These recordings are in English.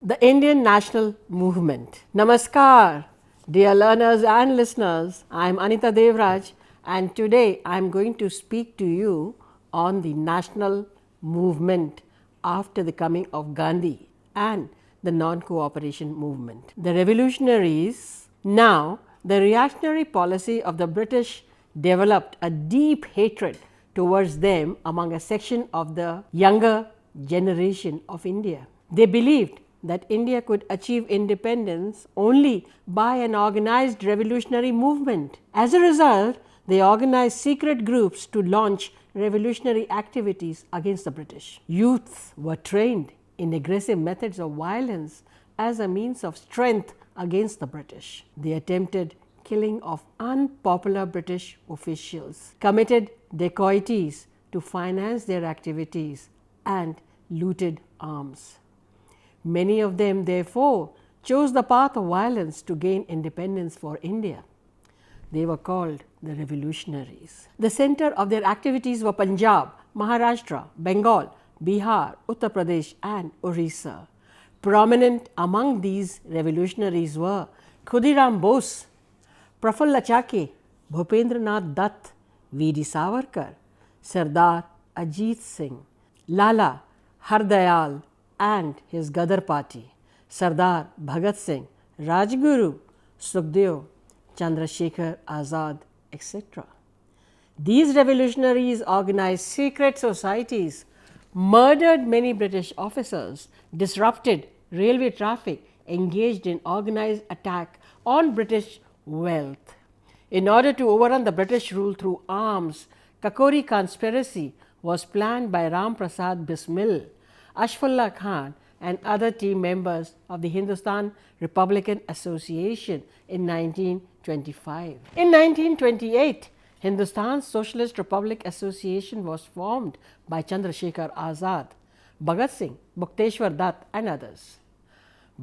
The Indian National Movement. Namaskar, dear learners and listeners. I am Anita Devraj, and today I am going to speak to you on the national movement after the coming of Gandhi and the non-cooperation movement. The revolutionaries. Now, the reactionary policy of the British developed a deep hatred towards them among a section of the younger generation of India. They believed that India could achieve independence only by an organized revolutionary movement. As a result, they organized secret groups to launch revolutionary activities against the British. Youths were trained in aggressive methods of violence as a means of strength against the British. They attempted killing of unpopular British officials, committed dacoities to finance their activities, and looted arms. Many of them, therefore, chose the path of violence to gain independence for India. They were called the revolutionaries. The center of their activities were Punjab, Maharashtra, Bengal, Bihar, Uttar Pradesh, and Orissa. Prominent among these revolutionaries were Khudiram Bose, Prafulla Chake, Bhupendra Nath Dutt, V.D. Savarkar, Sardar Ajit Singh, Lala Hardayal and his Gadar party, Sardar Bhagat Singh, Rajguru, Sukhdev, Chandrasekhar Azad, etc. These revolutionaries organized secret societies, murdered many British officers, disrupted railway traffic, engaged in organized attack on British wealth. In order to overrun the British rule through arms, Kakori conspiracy was planned by Ram Prasad Bismil, Ashfullah Khan and other team members of the Hindustan Republican Association in 1925. In 1928, Hindustan Socialist Republic Association was formed by Chandrasekhar Azad, Bhagat Singh, Bukteshwar Dutt and others.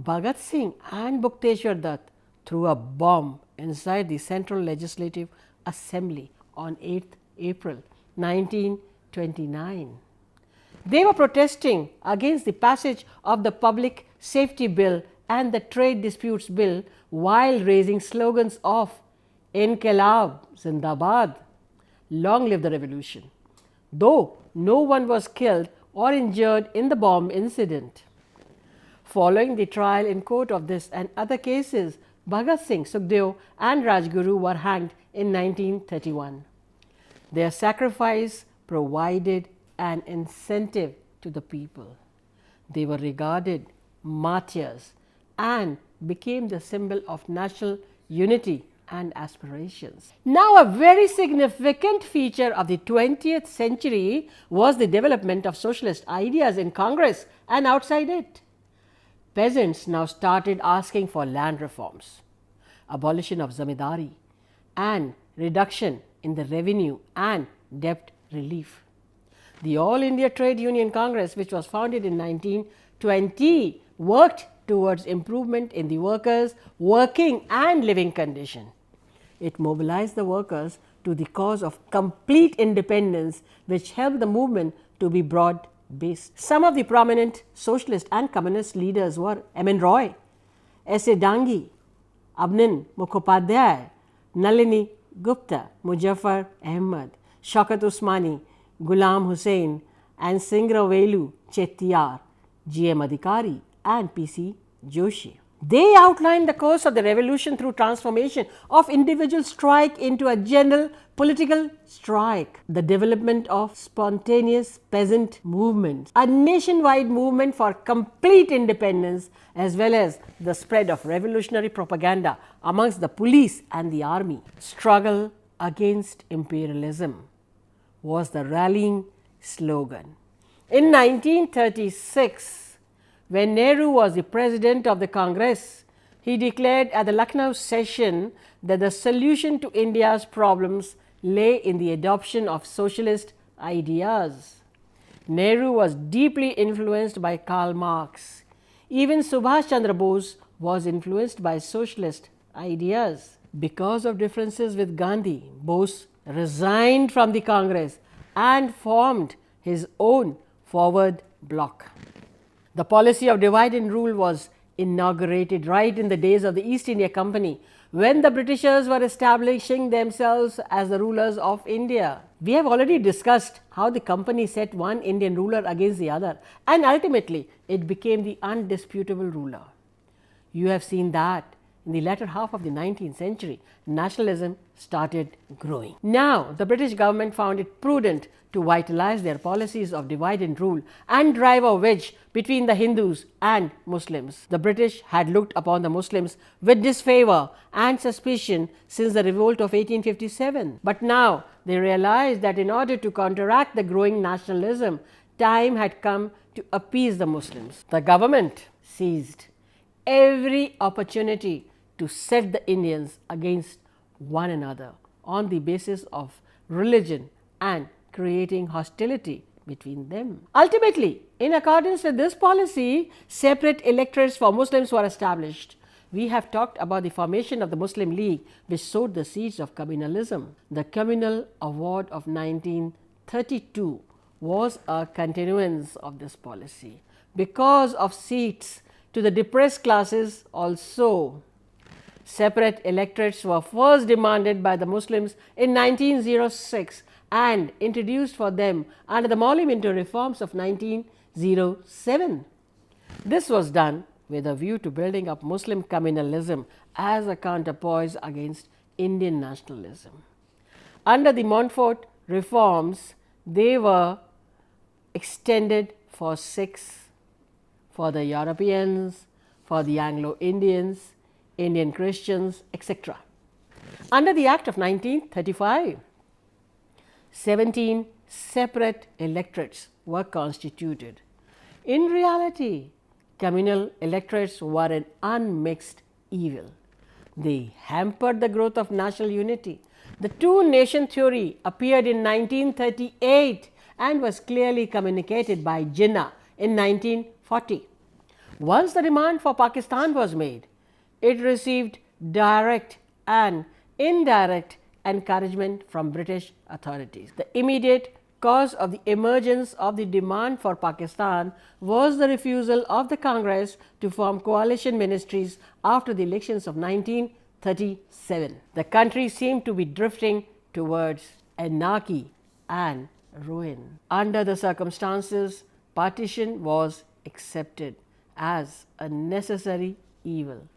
Bhagat Singh and Bukteshwar Dutt threw a bomb inside the Central Legislative Assembly on 8th April 1929. They were protesting against the passage of the Public Safety Bill and the Trade Disputes Bill while raising slogans of Inqilab Zindabad, long live the revolution, though no one was killed or injured in the bomb incident. Following the trial in court of this and other cases, Bhagat Singh, Sukhdev and Rajguru were hanged in 1931. Their sacrifice provided an incentive to the people. They were regarded martyrs and became the symbol of national unity and aspirations. Now, a very significant feature of the 20th century was the development of socialist ideas in Congress and outside it. Peasants now started asking for land reforms, abolition of zamindari, and reduction in the revenue and debt relief. The All India Trade Union Congress, which was founded in 1920, worked towards improvement in the workers' working and living condition. It mobilized the workers to the cause of complete independence, which helped the movement to be broad-based. Some of the prominent socialist and communist leaders were M.N. Roy, S.A. Dangi, Abnin Mukhopadhyay, Nalini Gupta, Muzaffar Ahmad, Shaukat Usmani, Ghulam Hussain and Singravelu Chettiar, G.M. Adhikari and P.C. Joshi. They outlined the course of the revolution through transformation of individual strike into a general political strike, the development of spontaneous peasant movements, a nationwide movement for complete independence, as well as the spread of revolutionary propaganda amongst the police and the army. Struggle against imperialism was the rallying slogan. In 1936, when Nehru was the president of the Congress, he declared at the Lucknow session that the solution to India's problems lay in the adoption of socialist ideas. Nehru was deeply influenced by Karl Marx. Even Subhash Chandra Bose was influenced by socialist ideas. Because of differences with Gandhi, Bose resigned from the Congress and formed his own forward bloc. The policy of divide and rule was inaugurated right in the days of the East India Company, when the Britishers were establishing themselves as the rulers of India. We have already discussed how the company set one Indian ruler against the other, and ultimately it became the undisputable ruler. You have seen that in the latter half of the 19th century, nationalism started growing. Now, the British government found it prudent to vitalize their policies of divide and rule and drive a wedge between the Hindus and Muslims. The British had looked upon the Muslims with disfavor and suspicion since the revolt of 1857. But now they realized that in order to counteract the growing nationalism, time had come to appease the Muslims. The government seized every opportunity to set the Indians against one another on the basis of religion and creating hostility between them. Ultimately, in accordance with this policy, separate electorates for Muslims were established. We have talked about the formation of the Muslim League, which sowed the seeds of communalism. The Communal Award of 1932 was a continuance of this policy. Because of seats to the depressed classes also, separate electorates were first demanded by the Muslims in 1906 and introduced for them under the Mauli Minto reforms of 1907. This was done with a view to building up Muslim communalism as a counterpoise against Indian nationalism. Under the Montfort reforms, they were extended for Sikhs, for the Europeans, for the Anglo-Indians, Indian Christians, etc. Under the Act of 1935, 17 separate electorates were constituted. In reality, communal electorates were an unmixed evil. They hampered the growth of national unity. The two-nation theory appeared in 1938 and was clearly communicated by Jinnah in 1940. Once the demand for Pakistan was made, it received direct and indirect encouragement from British authorities. The immediate cause of the emergence of the demand for Pakistan was the refusal of the Congress to form coalition ministries after the elections of 1937. The country seemed to be drifting towards anarchy and ruin. Under the circumstances, partition was accepted as a necessary evil.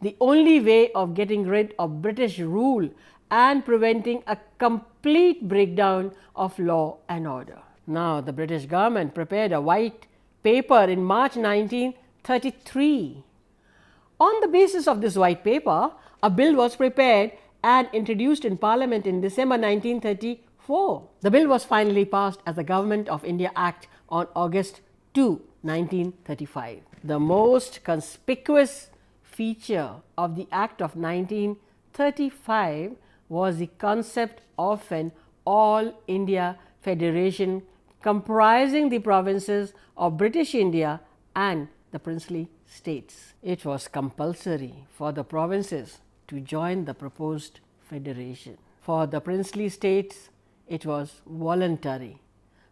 The only way of getting rid of British rule and preventing a complete breakdown of law and order. Now, the British government prepared a white paper in March 1933. On the basis of this white paper, a bill was prepared and introduced in Parliament in December 1934. The bill was finally passed as the Government of India Act on August 2, 1935. The most conspicuous feature of the Act of 1935 was the concept of an all India federation comprising the provinces of British India and the princely states. It was compulsory for the provinces to join the proposed federation. For the princely states, it was voluntary.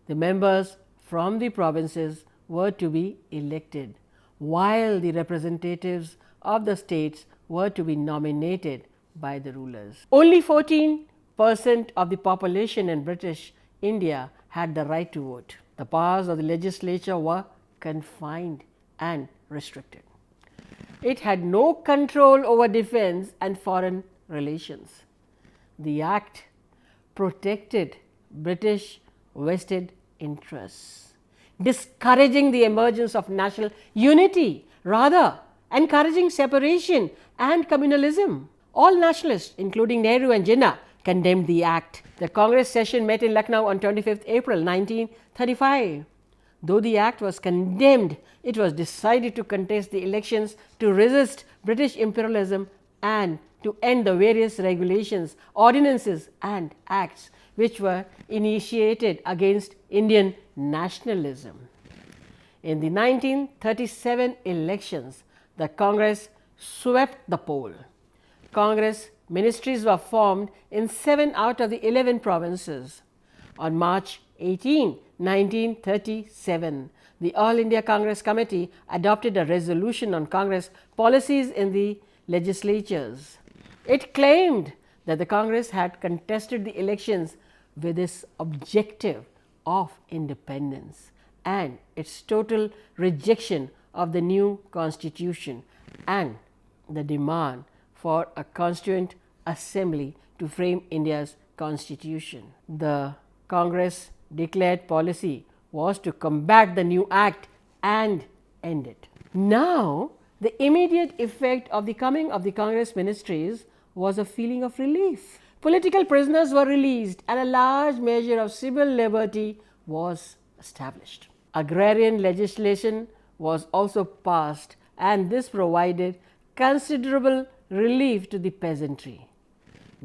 The members from the provinces were to be elected, while the representatives of the states were to be nominated by the rulers. Only 14% of the population in British India had the right to vote. The powers of the legislature were confined and restricted. It had no control over defense and foreign relations. The Act protected British vested interests, discouraging the emergence of national unity, rather encouraging separation and communalism. All nationalists, including Nehru and Jinnah, condemned the Act. The Congress session met in Lucknow on 25th April 1935. Though the Act was condemned, it was decided to contest the elections to resist British imperialism and to end the various regulations, ordinances and acts which were initiated against Indian nationalism. In the 1937 elections, the Congress swept the poll. Congress ministries were formed in 7 out of the 11 provinces. On March 18, 1937, the All India Congress Committee adopted a resolution on Congress policies in the legislatures. It claimed that the Congress had contested the elections with its objective of independence and its total rejection of the new constitution and the demand for a constituent assembly to frame India's constitution. The Congress declared policy was to combat the new act and end it. Now, the immediate effect of the coming of the Congress ministries was a feeling of relief. Political prisoners were released and a large measure of civil liberty was established. Agrarian legislation was also passed, and this provided considerable relief to the peasantry.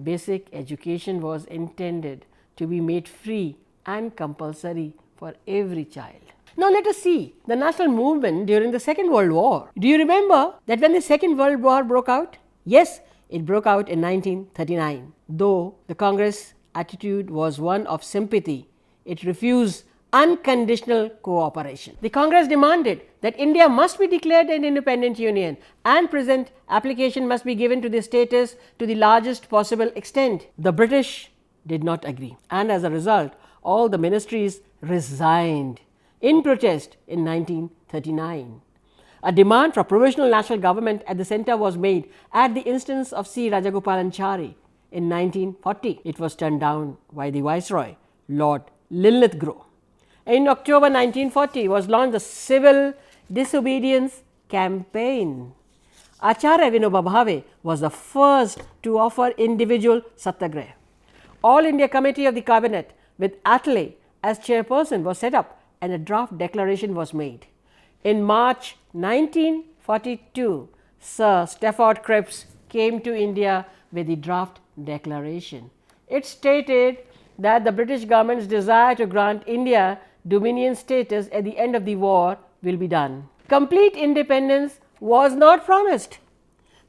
Basic education was intended to be made free and compulsory for every child. Now let us see the national movement during the Second World War. Do you remember that when the Second World War broke out? Yes, it broke out in 1939. Though the Congress attitude was one of sympathy, it refused unconditional cooperation. The Congress demanded that India must be declared an independent union and present application must be given to the status to the largest possible extent. The British did not agree, and as a result, all the ministries resigned in protest in 1939. A demand for provisional national government at the centre was made at the instance of C. Rajagopalanchari in 1940. It was turned down by the Viceroy, Lord Linlithgow. In October 1940 was launched the Civil Disobedience Campaign. Acharya Vinoba Bhave was the first to offer individual satyagraha. All India Committee of the Cabinet with Attlee as chairperson was set up and a draft declaration was made. In March 1942, Sir Stafford Cripps came to India with the draft declaration. It stated that the British government's desire to grant India dominion status at the end of the war will be done. Complete independence was not promised.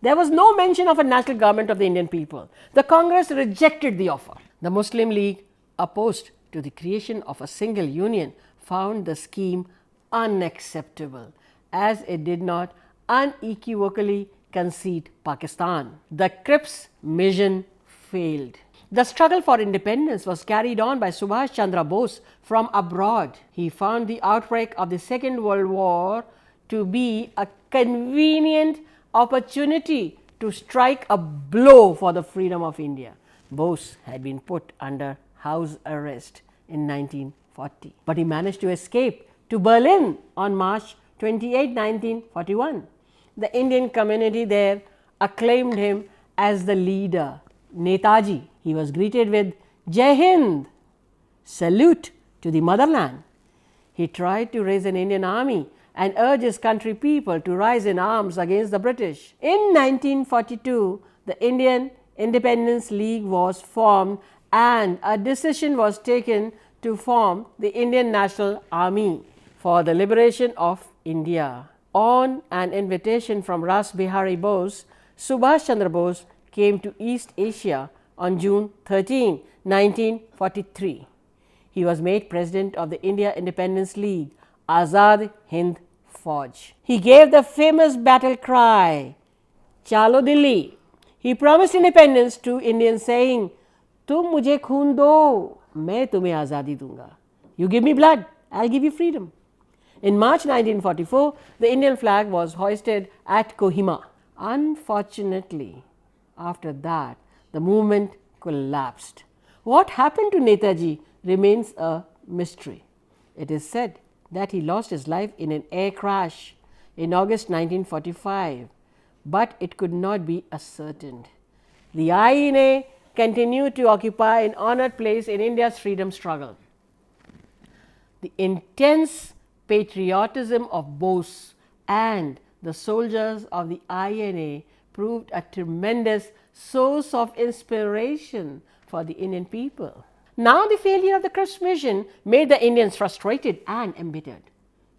There was no mention of a national government of the Indian people. The Congress rejected the offer. The Muslim League, opposed to the creation of a single union, found the scheme unacceptable as it did not unequivocally concede Pakistan. The Cripps mission failed. The struggle for independence was carried on by Subhash Chandra Bose from abroad. He found the outbreak of the Second World War to be a convenient opportunity to strike a blow for the freedom of India. Bose had been put under house arrest in 1940, but he managed to escape to Berlin on March 28, 1941. The Indian community there acclaimed him as the leader, Netaji. He was greeted with Jai Hind, salute to the motherland. He tried to raise an Indian army and urge his country people to rise in arms against the British. In 1942, the Indian Independence League was formed and a decision was taken to form the Indian National Army for the liberation of India. On an invitation from Ras Bihari Bose, Subhash Chandra Bose came to East Asia on June 13, 1943. He was made president of the India Independence League, Azad Hind Fauj. He gave the famous battle cry, Chalo Dilli. He promised independence to Indians saying, Tum mujhe khoon do, main tumhe azadi dunga. You give me blood, I'll give you freedom. In March 1944, the Indian flag was hoisted at Kohima. Unfortunately, after that, the movement collapsed. What happened to Netaji remains a mystery. It is said that he lost his life in an air crash in August 1945, but it could not be ascertained. The INA continued to occupy an honored place in India's freedom struggle. The intense patriotism of Bose and the soldiers of the INA proved a tremendous source of inspiration for the Indian people. Now the failure of the Cripps mission made the Indians frustrated and embittered.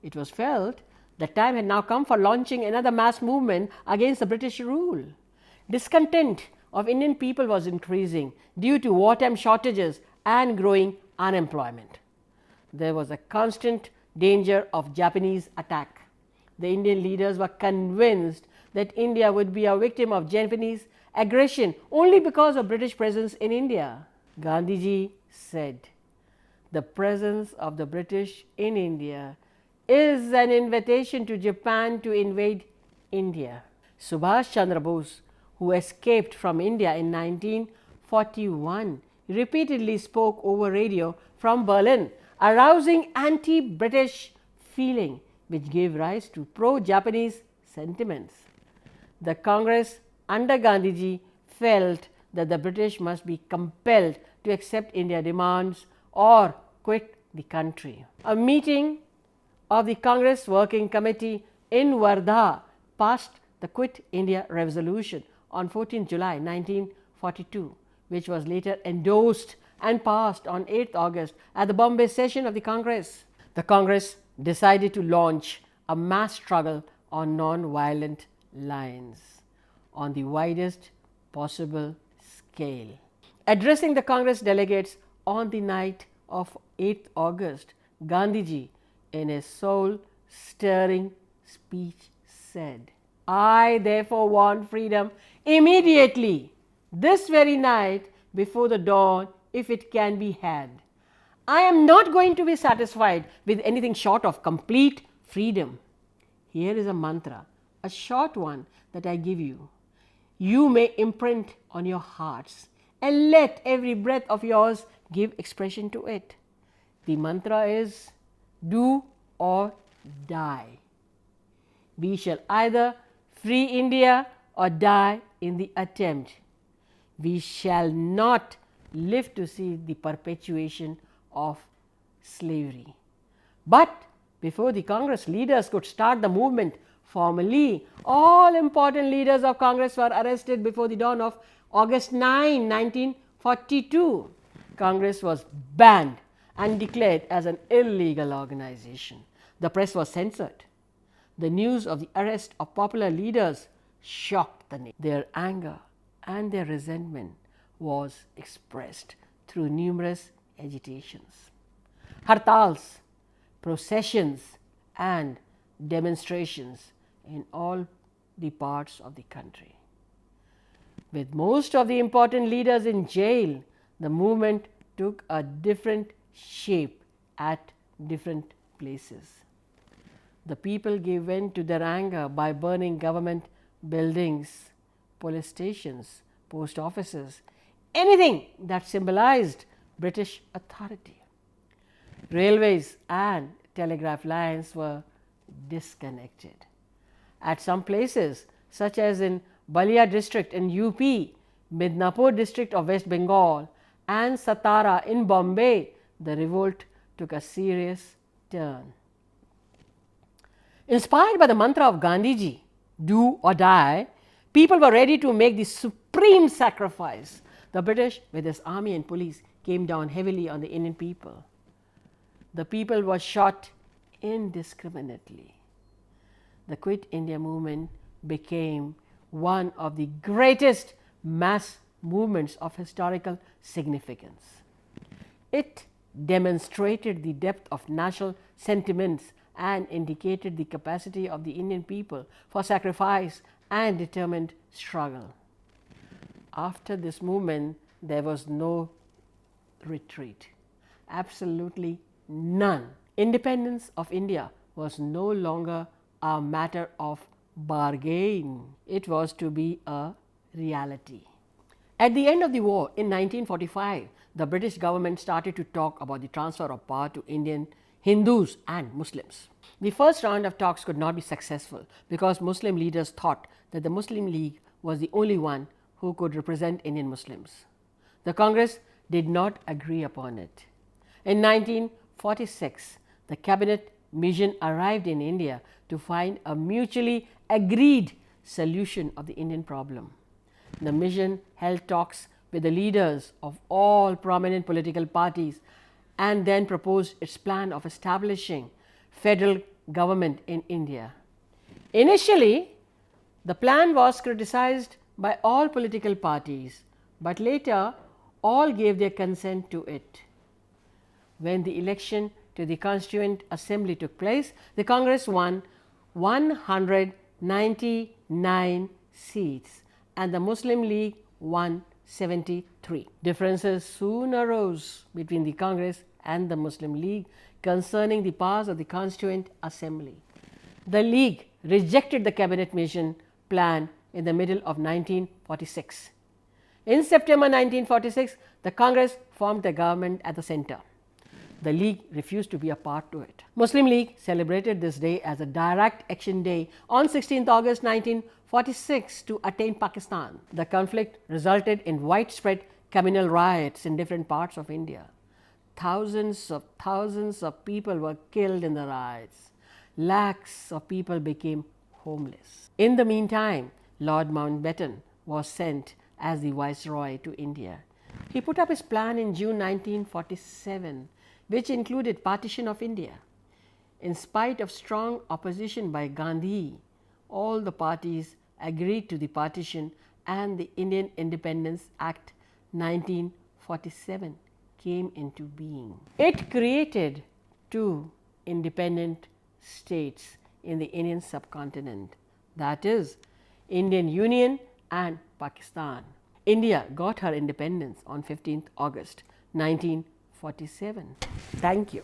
It was felt the time had now come for launching another mass movement against the British rule. Discontent of Indian people was increasing due to wartime shortages and growing unemployment. there was a constant danger of Japanese attack. The Indian leaders were convinced that India would be a victim of Japanese aggression only because of British presence in India. Gandhiji said, "The presence of the British in India is an invitation to Japan to invade India." Subhash Chandra Bose, who escaped from India in 1941, repeatedly spoke over radio from Berlin, arousing anti-British feeling which gave rise to pro-Japanese sentiments. The Congress under Gandhiji felt that the British must be compelled to accept India's demands or quit the country. A meeting of the Congress Working Committee in Wardha passed the Quit India Resolution on 14 July 1942, which was later endorsed and passed on 8 August at the Bombay session of the Congress. The Congress decided to launch a mass struggle on non-violent lines on the widest possible scale. Addressing the Congress delegates on the night of 8th August, Gandhiji, in a soul-stirring speech, said, "I therefore want freedom immediately, this very night before the dawn, if it can be had. I am not going to be satisfied with anything short of complete freedom. Here is a mantra, a short one that I give you. You may imprint on your hearts and let every breath of yours give expression to it. The mantra is, do or die. We shall either free India or die in the attempt. We shall not live to see the perpetuation of slavery." But before the Congress leaders could start the movement formally, all important leaders of Congress were arrested before the dawn of August 9, 1942. Congress was banned and declared as an illegal organization. The press was censored. The news of the arrest of popular leaders shocked the nation. Their anger and their resentment was expressed through numerous agitations, hartals, processions and demonstrations in all the parts of the country. With most of the important leaders in jail, the movement took a different shape at different places. The people gave vent to their anger by burning government buildings, police stations, post offices, anything that symbolized British authority. Railways and telegraph lines were disconnected. At some places, such as in Balia district in UP, Midnapur district of West Bengal and Satara in Bombay, the revolt took a serious turn. Inspired by the mantra of Gandhiji, do or die, people were ready to make the supreme sacrifice. The British, with his army and police, came down heavily on the Indian people. The people were shot indiscriminately. The Quit India movement became one of the greatest mass movements of historical significance. It demonstrated the depth of national sentiments and indicated the capacity of the Indian people for sacrifice and determined struggle. After this movement, there was no retreat, absolutely none. Independence of India was no longer a matter of bargain, it was to be a reality. At the end of the war in 1945, the British government started to talk about the transfer of power to Indian Hindus and Muslims. The first round of talks could not be successful because Muslim leaders thought that the Muslim League was the only one who could represent Indian Muslims. The Congress did not agree upon it. In 1946, the cabinet mission arrived in India to find a mutually agreed solution of the Indian problem. The mission held talks with the leaders of all prominent political parties and then proposed its plan of establishing federal government in India. Initially, the plan was criticized by all political parties, but later all gave their consent to it. When the election to the Constituent Assembly took place. The Congress won 199 seats and the Muslim League won 73. Differences soon arose between the Congress and the Muslim League concerning the powers of the Constituent Assembly. The League rejected the cabinet mission plan in the middle of 1946. In September 1946, the Congress formed the government at the center. The League refused to be a part to it. Muslim League celebrated this day as a direct action day on 16th August 1946 to attain Pakistan. The conflict resulted in widespread communal riots in different parts of India. Thousands of people were killed in the riots. Lakhs of people became homeless. In the meantime, Lord Mountbatten was sent as the Viceroy to India. He put up his plan in June 1947, which included partition of India. In spite of strong opposition by Gandhi, all the parties agreed to the partition and the Indian Independence Act 1947 came into being. It created two independent states in the Indian subcontinent, that is, Indian Union and Pakistan. India got her independence on 15th August 1947. Thank you.